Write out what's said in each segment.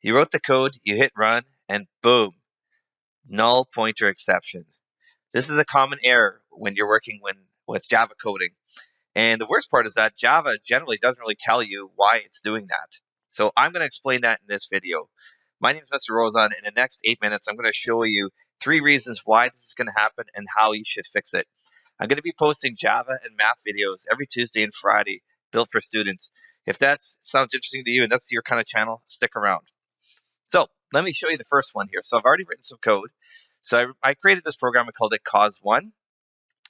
You wrote the code, you hit run, and boom, null pointer exception. This is a common error when you're working with Java coding. And the worst part is that Java generally doesn't really tell you why it's doing that. So I'm going to explain that in this video. My name is Mr. Rosen. In the next 8 minutes, I'm going to show you 3 reasons why this is going to happen and how you should fix it. I'm going to be posting Java and math videos every Tuesday and Friday built for students. If that sounds interesting to you and that's your kind of channel, stick around. So let me show you the first one here. So I've already written some code. So I created this program. I called it cause1.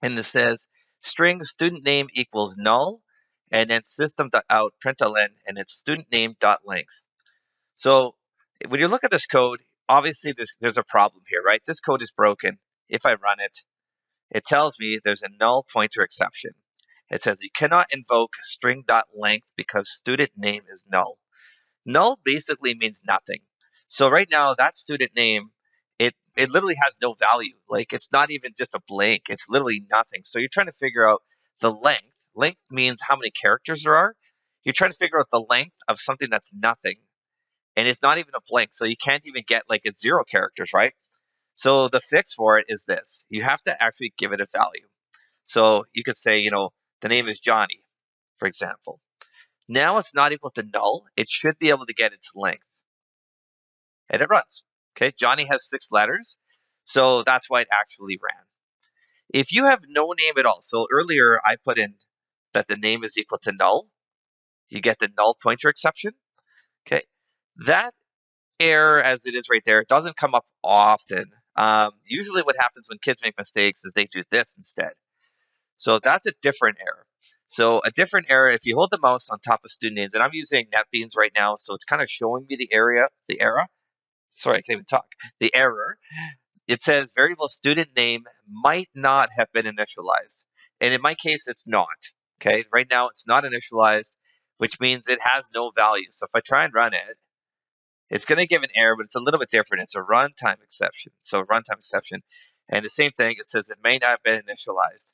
And this says string student name equals null, and then system.out println, and it's student name dot length. So when you look at this code, obviously there's a problem here, right? This code is broken. If I run it, it tells me there's a null pointer exception. It says you cannot invoke string.length because student name is null. Null basically means nothing. So right now that student name, it literally has no value. Like it's not even just a blank. It's literally nothing. So you're trying to figure out the length. Length means how many characters there are. You're trying to figure out the length of something that's nothing. And it's not even a blank. So you can't even get like it's 0 characters, right? So the fix for it is this. You have to actually give it a value. So you could say, the name is Johnny, for example. Now it's not equal to null. It should be able to get its length. And it runs. Okay, Johnny has 6 letters, so that's why it actually ran. If you have no name at all, so earlier I put in that the name is equal to null, you get the null pointer exception. Okay, that error as it is right there, it doesn't come up often. Usually what happens when kids make mistakes is they do this instead. So that's a different error. So a different error, if you hold the mouse on top of student names, and I'm using NetBeans right now, so it's kind of showing me the error. Sorry, I can't even talk. The error. It says variable student name might not have been initialized. And in my case, it's not. Okay, right now it's not initialized, which means it has no value. So if I try and run it, it's going to give an error, but it's a little bit different. It's a runtime exception. So runtime exception. And the same thing, it says it may not have been initialized.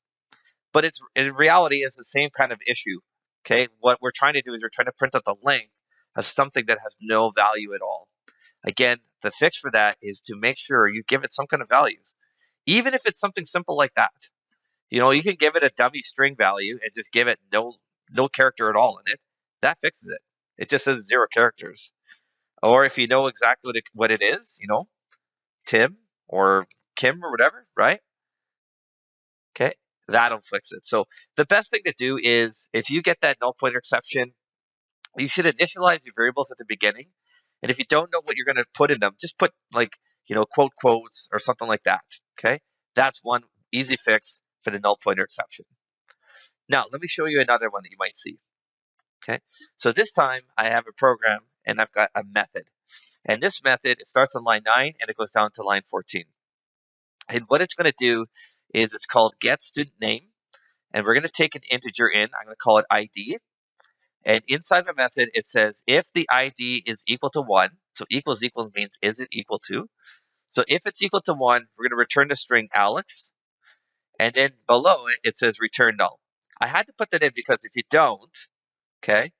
But it's in reality, it's the same kind of issue. Okay, what we're trying to do is we're trying to print out the length of something that has no value at all. Again, the fix for that is to make sure you give it some kind of values, even if it's something simple like that. You can give it a dummy string value and just give it no character at all in it. That fixes it. It just says 0 characters. Or if you know exactly what it is, Tim or Kim or whatever, right? Okay, that'll fix it. So the best thing to do is if you get that null pointer exception, you should initialize your variables at the beginning. And if you don't know what you're going to put in them, just put quotes or something like that. Okay, that's one easy fix for the null pointer exception. Now, let me show you another one that you might see. Okay, so this time I have a program and I've got a method. And this method, it starts on line 9 and it goes down to line 14. And what it's going to do is it's called getStudentName. And we're going to take an integer in. I'm going to call it ID. And inside the method, it says if the ID is equal to 1, so equals means is it equal to? So if it's equal to 1, we're going to return the string Alex. And then below it, it says return null. I had to put that in because if you don't, okay,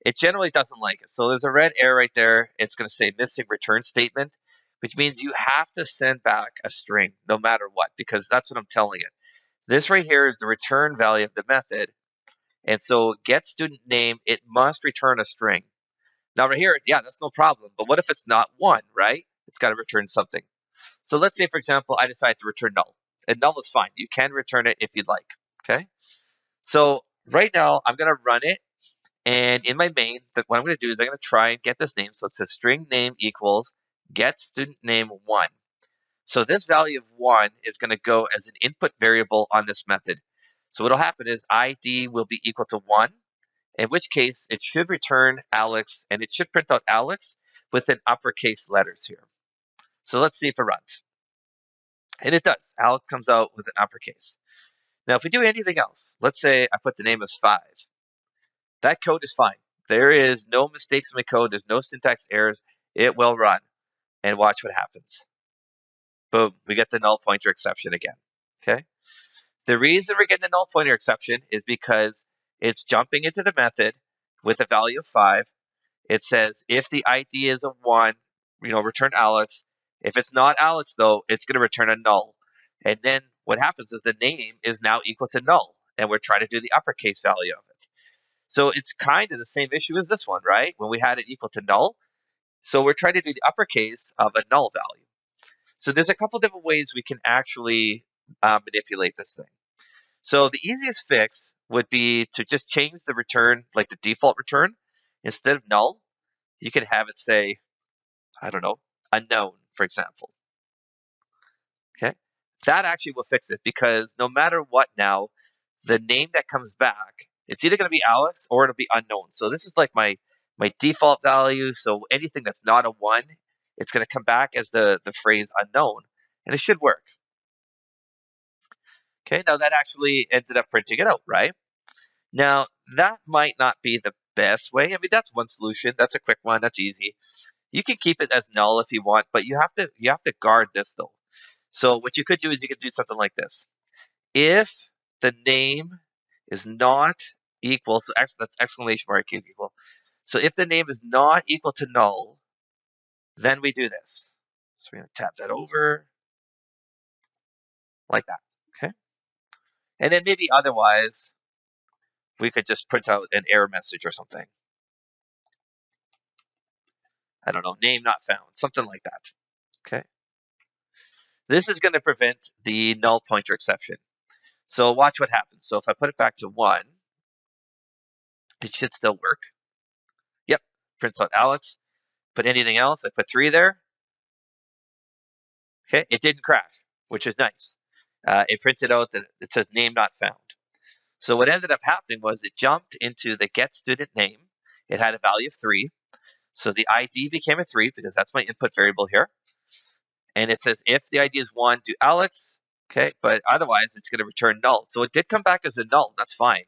it generally doesn't like it. So there's a red arrow right there. It's going to say missing return statement, which means you have to send back a string no matter what, because that's what I'm telling it. This right here is the return value of the method. And so get student name, it must return a string. Now right here, yeah, that's no problem. But what if it's not 1, right? It's got to return something. So let's say, for example, I decide to return null. And null is fine. You can return it if you'd like, okay? So right now, I'm going to run it. And in my main, what I'm going to do is I'm going to try and get this name. So it says string name equals get student name 1. So this value of 1 is going to go as an input variable on this method. So what will happen is ID will be equal to 1, in which case it should return Alex, and it should print out Alex with an uppercase letters here. So let's see if it runs. And it does. Alex comes out with an uppercase. Now, if we do anything else, let's say I put the name as 5. That code is fine. There is no mistakes in my code. There's no syntax errors. It will run. And watch what happens. Boom, we get the null pointer exception again. Okay. The reason we're getting the null pointer exception is because it's jumping into the method with a value of 5. it says if the ID is a 1, return Alex. If it's not Alex, though, it's going to return a null. And then what happens is the name is now equal to null, and we're trying to do the uppercase value of it. So it's kind of the same issue as this one, right? When we had it equal to null. So we're trying to do the uppercase of a null value. So there's a couple different ways we can actually manipulate this thing. So the easiest fix would be to just change the return, like the default return. Instead of null, you can have it say, I don't know, unknown, for example. Okay, that actually will fix it, because no matter what now, the name that comes back, it's either going to be Alex or it'll be unknown. So this is like my default value. So anything that's not a 1, it's going to come back as the phrase unknown, and it should work. Okay, now that actually ended up printing it out, right? Now, that might not be the best way. I mean, that's one solution. That's a quick one. That's easy. You can keep it as null if you want, but you have to guard this though. So what you could do is you could do something like this. If the name is not equal, so that's exclamation mark equal. So if the name is not equal to null, then we do this. So we're going to tap that over like that. Okay. And then maybe otherwise, we could just print out an error message or something. I don't know, name not found, something like that. Okay. This is going to prevent the null pointer exception. So watch what happens. So if I put it back to 1, it should still work. Yep, prints out Alex. Put anything else, I put 3 there. Okay, it didn't crash, which is nice. It printed out that it says name not found. So what ended up happening was it jumped into the get student name. It had a value of 3. So the ID became a 3 because that's my input variable here. And it says if the ID is 1, do Alex. Okay, but otherwise it's going to return null. So it did come back as a null. That's fine.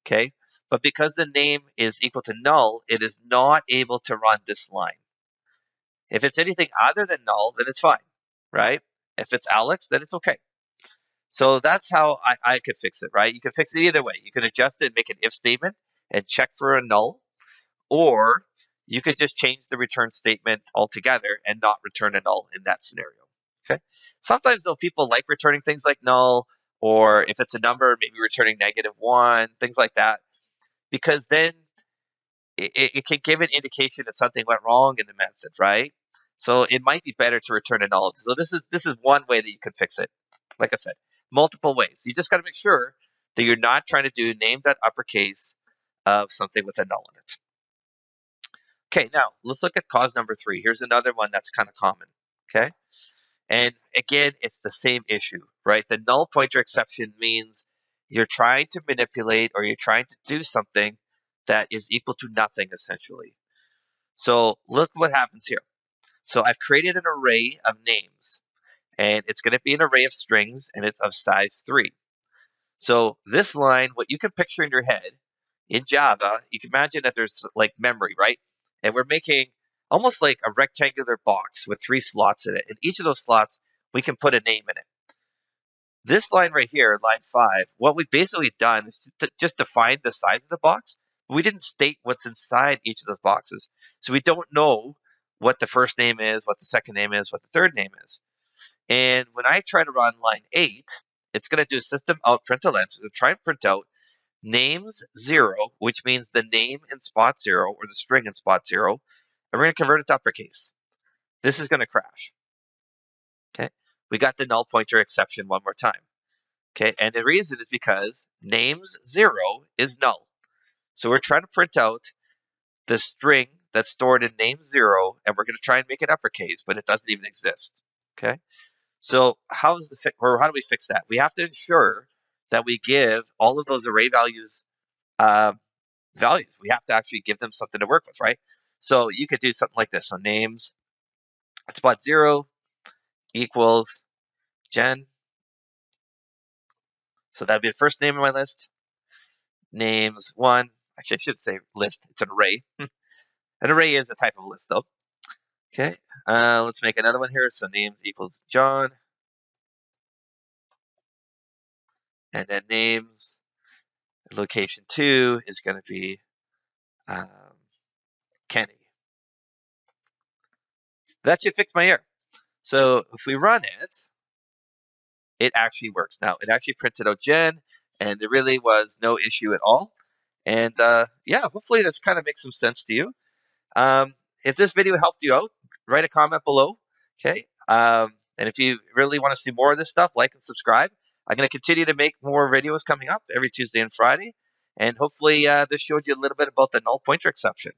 Okay, but because the name is equal to null, it is not able to run this line. If it's anything other than null, then it's fine, right? If it's Alex, then it's okay. So that's how I could fix it, right? You can fix it either way. You can adjust it and make an if statement and check for a null, or you could just change the return statement altogether and not return a null in that scenario. Okay. Sometimes though, people like returning things like null, or if it's a number, maybe returning -1, things like that, because then it can give an indication that something went wrong in the method, right? So it might be better to return a null. So this is one way that you can fix it. Like I said, multiple ways. You just got to make sure that you're not trying to do name that uppercase of something with a null in it. Okay, now let's look at cause number 3. Here's another one that's kind of common. Okay, and again, it's the same issue, right? The null pointer exception means you're trying to manipulate or you're trying to do something that is equal to nothing, essentially. So look what happens here. So I've created an array of names, and it's going to be an array of strings, and it's of size 3. So this line, what you can picture in your head in Java, you can imagine that there's like memory, right? And we're making almost like a rectangular box with 3 slots in it. And each of those slots, we can put a name in it. This line right here, line 5, what we've basically done is just define the size of the box. But we didn't state what's inside each of those boxes. So we don't know what the first name is, what the second name is, what the third name is. And when I try to run line 8, it's going to do system out println. So to try and print out names 0, which means the name in spot 0 or the string in spot 0, and we're going to convert it to uppercase. This is going to crash. Okay, we got the null pointer exception one more time. Okay, and the reason is because names 0 is null. So we're trying to print out the string that's stored in name 0, and we're going to try and make it uppercase, but it doesn't even exist. Okay, so how do we fix that? We have to ensure that we give all of those array values values. We have to actually give them something to work with, right? So you could do something like this. So names spot 0 equals Jen. So that'd be the first name in my list. Names 1. Actually, I should say list. It's an array. An array is a type of list, though. Okay. Let's make another one here. So names equals John. And then names location 2 is going to be Kenny. That should fix my error. So if we run it, it actually works. Now, it actually printed out Jen, and there really was no issue at all. And yeah, hopefully this kind of makes some sense to you. If this video helped you out, write a comment below. Okay. And if you really want to see more of this stuff, like and subscribe. I'm going to continue to make more videos coming up every Tuesday and Friday. And hopefully this showed you a little bit about the null pointer exception.